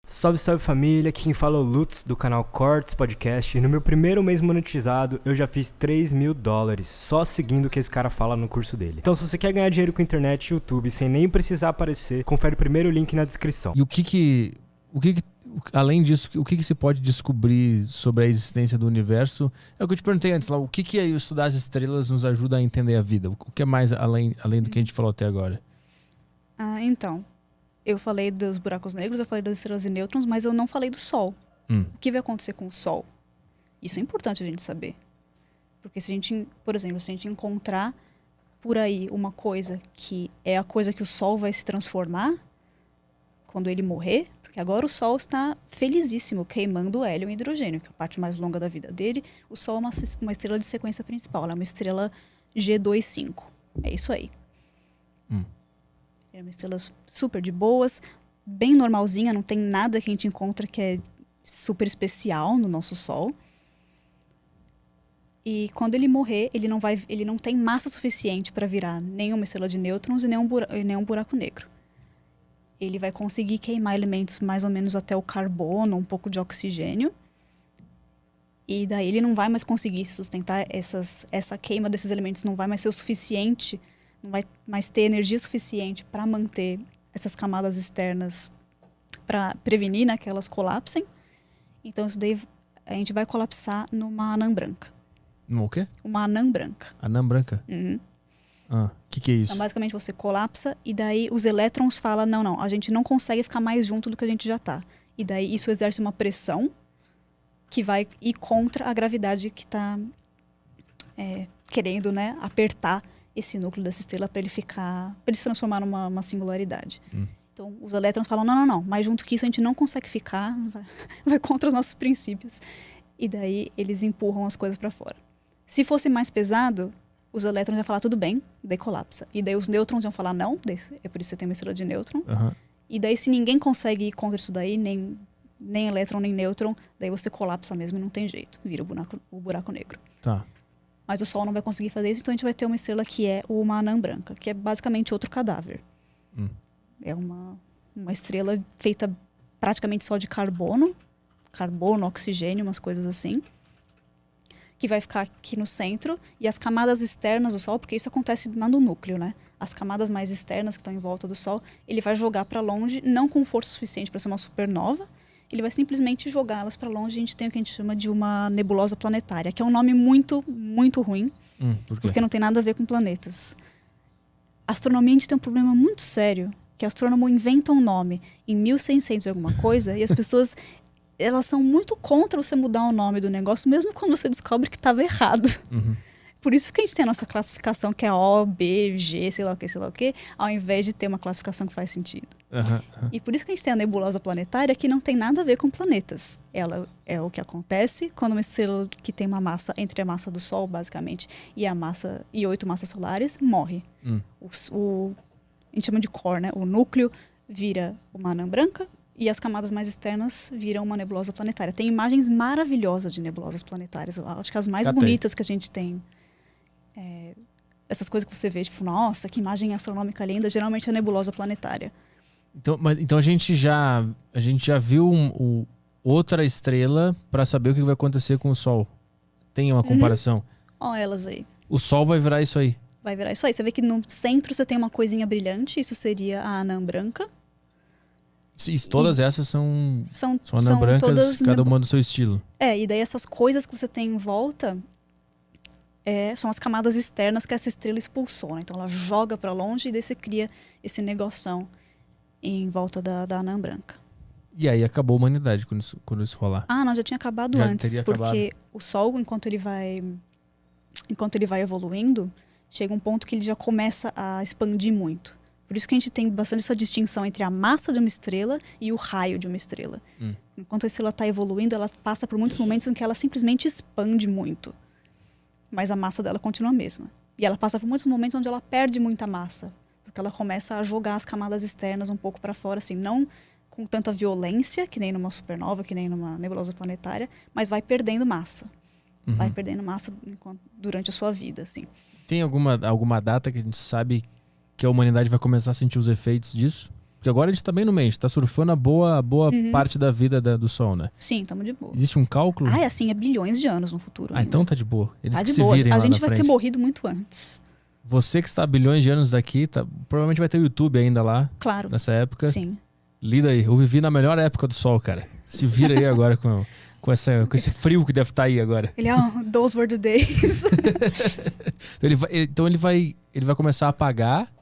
Salve, salve família, aqui quem fala é o Lutz do canal Cortes Podcast e no meu primeiro mês monetizado eu já fiz $3.000 só seguindo o que esse cara fala no curso dele. Então se você quer ganhar dinheiro com internet e YouTube sem nem precisar aparecer, confere o primeiro link na descrição. E além disso, o que se pode descobrir sobre a existência do universo? É o que eu te perguntei antes lá, o que estudar as estrelas nos ajuda a entender a vida? O que é mais além do que a gente falou até agora? Então, eu falei dos buracos negros, eu falei das estrelas e nêutrons, mas eu não falei do Sol. O que vai acontecer com o Sol? Isso é importante a gente saber. Porque se a gente, por exemplo, se a gente encontrar por aí uma coisa que é a coisa que o Sol vai se transformar quando ele morrer, porque agora o Sol está felizíssimo queimando hélio e hidrogênio, que é a parte mais longa da vida dele. O Sol é uma estrela de sequência principal, ela é uma estrela G25. É isso aí. É uma estrela super de boas, bem normalzinha, não tem nada que a gente encontra que é super especial no nosso Sol. E quando ele morrer, ele não tem massa suficiente para virar nenhuma estrela de nêutrons e nem um buraco negro. Ele vai conseguir queimar elementos mais ou menos até o carbono, um pouco de oxigênio. E daí ele não vai mais conseguir sustentar essa queima desses elementos, não vai mais ser o suficiente, não vai mais ter energia suficiente para manter essas camadas externas para prevenir, né, que elas colapsem. Então isso daí a gente vai colapsar numa anã branca. No quê? Uma anã branca. Anã branca? Uhum. Que é isso? Então basicamente você colapsa e daí os elétrons falam, não, a gente não consegue ficar mais junto do que a gente já está. E daí isso exerce uma pressão que vai ir contra a gravidade que está querendo, né, apertar esse núcleo dessa estrela para ele se transformar numa singularidade. Então, os elétrons falam, não, mais junto que isso a gente não consegue ficar, vai contra os nossos princípios. E daí eles empurram as coisas para fora. Se fosse mais pesado, os elétrons iam falar, tudo bem, daí colapsa. E daí os nêutrons iam falar, não, é por isso que você tem uma estrela de nêutron. E daí se ninguém consegue ir contra isso daí, nem elétron, nem nêutron, daí você colapsa mesmo e não tem jeito, vira o buraco negro. Tá. Mas o Sol não vai conseguir fazer isso, então a gente vai ter uma estrela que é uma anã branca, que é basicamente outro cadáver. É uma estrela feita praticamente só de carbono, oxigênio, umas coisas assim, que vai ficar aqui no centro, e as camadas externas do Sol, porque isso acontece no núcleo, né? As camadas mais externas que estão em volta do Sol, ele vai jogar para longe, não com força suficiente para ser uma supernova, ele vai simplesmente jogá-las para longe. A gente tem o que a gente chama de uma nebulosa planetária, que é um nome muito, muito ruim, Por quê? porque não tem nada a ver com planetas. A astronomia, a gente tem um problema muito sério, que o astrônomo inventa um nome em 1600 e alguma coisa, e as pessoas, elas são muito contra você mudar o nome do negócio, mesmo quando você descobre que estava errado. Por isso que a gente tem a nossa classificação, que é O, B, G, sei lá o quê, ao invés de ter uma classificação que faz sentido. E por isso que a gente tem a nebulosa planetária, que não tem nada a ver com planetas. Ela é o que acontece quando uma estrela que tem uma massa entre a massa do Sol, basicamente, e 8 massas solares, morre. A gente chama de core, né? O núcleo vira uma anã branca e as camadas mais externas viram uma nebulosa planetária. Tem imagens maravilhosas de nebulosas planetárias. Eu acho que as mais bonitas que a gente tem... essas coisas que você vê, tipo, nossa, que imagem astronômica linda, geralmente é a nebulosa planetária. Então a gente já viu outra estrela para saber o que vai acontecer com o Sol. Tem uma comparação? Ó elas aí. O Sol vai virar isso aí? Vai virar isso aí. Você vê que no centro você tem uma coisinha brilhante, isso seria a anã branca. Todas essas são anã brancas, cada uma do seu estilo. E daí essas coisas que você tem em volta... são as camadas externas que essa estrela expulsou, né? Então ela joga para longe e daí você cria esse negoção em volta da anã branca. E aí acabou a humanidade quando isso rolar? Não, já tinha acabado antes, porque o Sol, enquanto ele vai evoluindo, chega um ponto que ele já começa a expandir muito. Por isso que a gente tem bastante essa distinção entre a massa de uma estrela e o raio de uma estrela. Enquanto a estrela está evoluindo, ela passa por muitos momentos em que ela simplesmente expande muito. Mas a massa dela continua a mesma. E ela passa por muitos momentos onde ela perde muita massa, porque ela começa a jogar as camadas externas um pouco para fora, assim, não com tanta violência, que nem numa supernova, que nem numa nebulosa planetária, mas vai perdendo massa. Vai perdendo massa durante a sua vida, assim. Tem alguma data que a gente sabe que a humanidade vai começar a sentir os efeitos disso? Porque agora a gente tá bem no meio, a gente tá surfando a boa parte da vida do Sol, né? Sim, estamos de boa. Existe um cálculo? Ah, é assim, é bilhões de anos no futuro. Ah, ainda. então tá de boa. Eles Tá que de se boa. virem A lá gente na vai ter frente. morrido muito antes. Você que está a bilhões de anos daqui, provavelmente vai ter o YouTube ainda lá, Claro. nessa época. Sim. Lida aí. Eu vivi na melhor época do Sol, cara. Se vira aí agora com esse frio que deve estar aí agora. Ele é those were the days. Então ele vai começar a apagar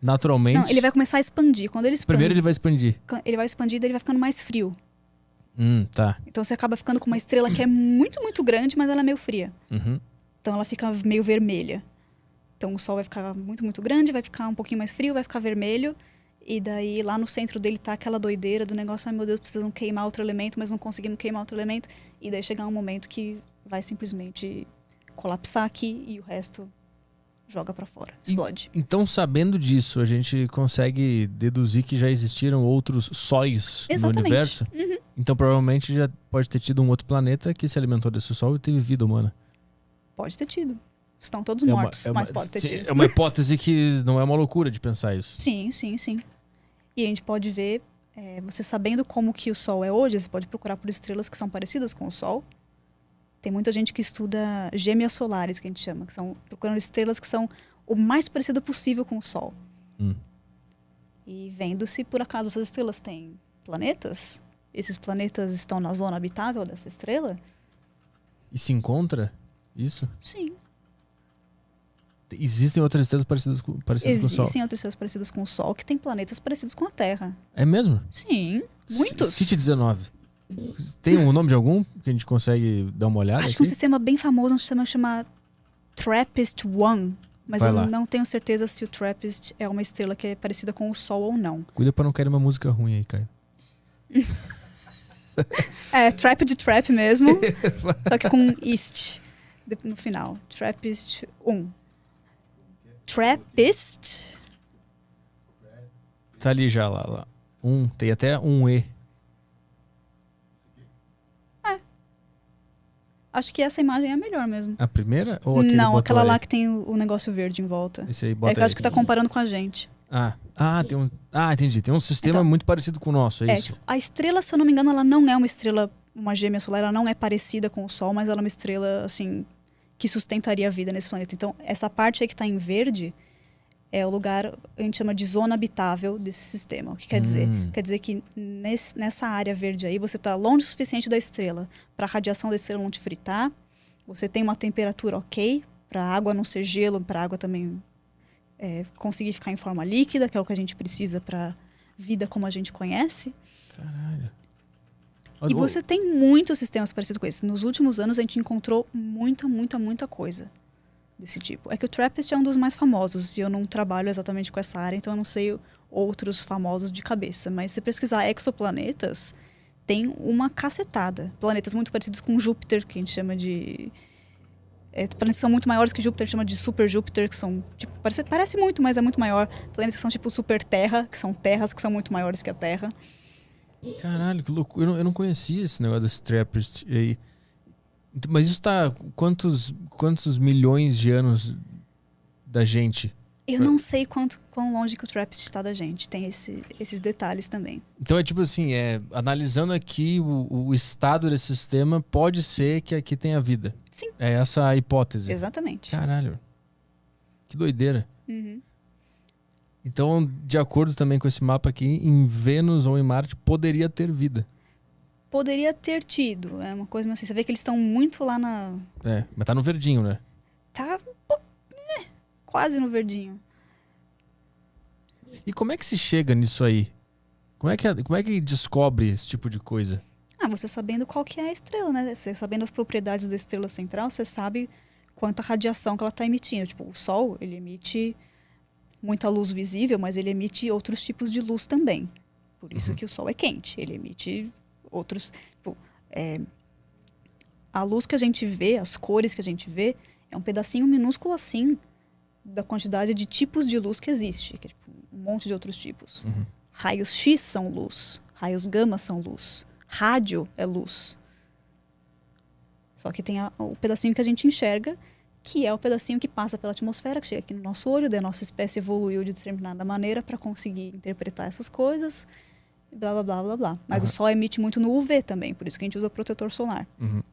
naturalmente. Não, ele vai começar a expandir. Quando ele expande, Primeiro ele vai expandir. ele vai expandir, daí ele vai ficando mais frio. Tá. Então você acaba ficando com uma estrela que é muito, muito grande, mas ela é meio fria. Uhum. Então ela fica meio vermelha. Então o Sol vai ficar muito, muito grande, vai ficar um pouquinho mais frio, vai ficar vermelho. E daí lá no centro dele tá aquela doideira do negócio, ai meu Deus, precisam queimar outro elemento, mas não conseguimos queimar outro elemento. E daí chegar um momento que vai simplesmente colapsar aqui e o resto joga pra fora, explode. Então, sabendo disso, a gente consegue deduzir que já existiram outros sóis Exatamente. no universo? Uhum. Então provavelmente já pode ter tido um outro planeta que se alimentou desse Sol e teve vida humana. Pode ter tido. Estão todos mortos, mas pode ter tido. É uma hipótese que não é uma loucura de pensar isso. Sim, sim, sim. E a gente pode ver, você sabendo como que o Sol é hoje, você pode procurar por estrelas que são parecidas com o Sol. Tem muita gente que estuda gêmeas solares, que a gente chama, que são procurando estrelas que são o mais parecidas possível com o Sol. E vendo se por acaso essas estrelas têm planetas, esses planetas estão na zona habitável dessa estrela. E se encontra isso? Sim. Existem outras estrelas parecidas com o Sol? Existem outras estrelas parecidas com o Sol que têm planetas parecidos com a Terra. É mesmo? Sim, muitos. Cite 19. Tem um nome de algum que a gente consegue dar uma olhada? Acho que um sistema bem famoso, um sistema chama TRAPPIST-1. Mas Vai eu lá. não tenho certeza se o TRAPPIST é uma estrela que é parecida com o Sol ou não. Cuida pra não cair uma música ruim aí, Caio. É, trap de trap mesmo, só que com ist no final. TRAPPIST-1. TRAPPIST? Tá ali já, lá. Tem até um E. Acho que essa imagem é a melhor mesmo. A primeira? Ou aquele Não, botou aquela aí? lá que tem o negócio verde em volta. Esse aí, É bota que eu acho aí. que tá comparando com a gente. Tem um... entendi. Tem um sistema Então, muito parecido com o nosso, é isso? Tipo, a estrela, se eu não me engano, ela não é uma estrela, uma gêmea solar, ela não é parecida com o Sol, mas ela é uma estrela, assim, que sustentaria a vida nesse planeta. Então, essa parte aí que tá em verde é o lugar, a gente chama de zona habitável desse sistema. O que quer dizer? Quer dizer que nessa área verde aí, você tá longe o suficiente da estrela para a radiação da estrela não te fritar, você tem uma temperatura ok, para a água não ser gelo, para a água também conseguir ficar em forma líquida, que é o que a gente precisa para vida como a gente conhece. Caralho. E você tem muitos sistemas parecidos com esse. Nos últimos anos a gente encontrou muita coisa desse tipo. É que o TRAPPIST é um dos mais famosos e eu não trabalho exatamente com essa área, então eu não sei outros famosos de cabeça. Mas se pesquisar exoplanetas, tem uma cacetada. Planetas muito parecidos com Júpiter, que a gente chama de... planetas que são muito maiores que Júpiter, chama de Super Júpiter, que são... Tipo, parece muito, mas é muito maior. Planetas que são tipo Super Terra, que são terras que são muito maiores que a Terra. Caralho, que loucura. Eu não conhecia esse negócio desse TRAPPIST aí. Mas isso tá... Quantos milhões de anos da gente? Eu não sei quão longe que o TRAPPIST está da gente. Tem esses detalhes também. Então é tipo assim, analisando aqui o estado desse sistema, pode ser que aqui tenha vida. Sim. É essa a hipótese. Exatamente. Caralho. Que doideira. Uhum. Então, de acordo também com esse mapa aqui, em Vênus ou em Marte poderia ter vida. Poderia ter tido. É uma coisa assim. Você vê que eles estão muito lá na... Mas tá no verdinho, né? Tá quase no verdinho. E como é que se chega nisso aí? Como é que descobre esse tipo de coisa? Você sabendo qual que é a estrela, né? Você sabendo as propriedades da estrela central, você sabe quanta radiação que ela está emitindo. Tipo, o Sol, ele emite muita luz visível, mas ele emite outros tipos de luz também. Por isso que o Sol é quente. Ele emite outros... Tipo, a luz que a gente vê, as cores que a gente vê, é um pedacinho minúsculo assim da quantidade de tipos de luz que existe. Que é tipo, um monte de outros tipos. Raios X são luz. Raios gama são luz. Rádio é luz. Só que tem o pedacinho que a gente enxerga, que é o pedacinho que passa pela atmosfera, que chega aqui no nosso olho, daí a nossa espécie evoluiu de determinada maneira para conseguir interpretar essas coisas, blá, blá, blá, blá, blá. Mas o Sol emite muito no UV também, por isso que a gente usa protetor solar.